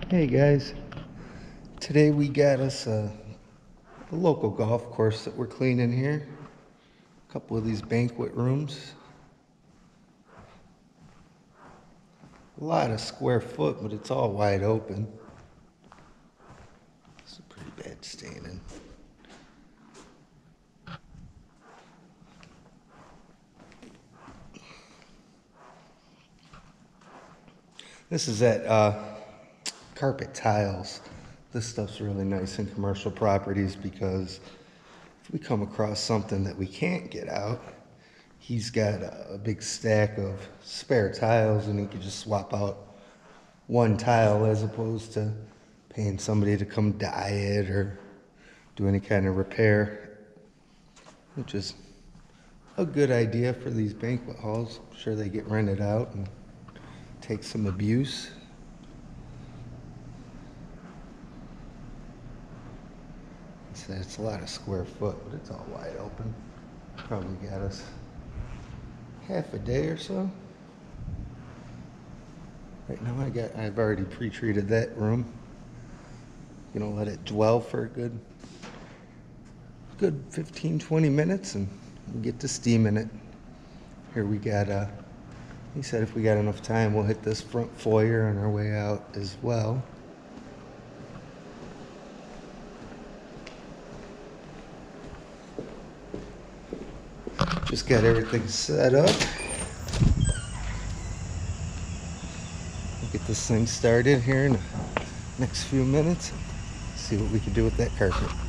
Hey guys, today we got us a local golf course that we're cleaning here. A couple of these banquet rooms. A lot of square foot, but it's all wide open. It's a pretty bad staining. This is at carpet tiles. This stuff's really nice in commercial properties because if we come across something that we can't get out, he's got a big stack of spare tiles and he could just swap out one tile as opposed to paying somebody to come dye it or do any kind of repair, which is a good idea for these banquet halls. I'm sure they get rented out and take some abuse. It's a lot of square foot, but it's all wide open. Probably got us half a day or so. Right now I've already pre-treated that room. Gonna let it dwell for a good 15-20 minutes and we'll get to steaming it. Here we got he said if we got enough time we'll hit this front foyer on our way out as well. Just got everything set up. We'll get this thing started here in the next few minutes. See what we can do with that carpet.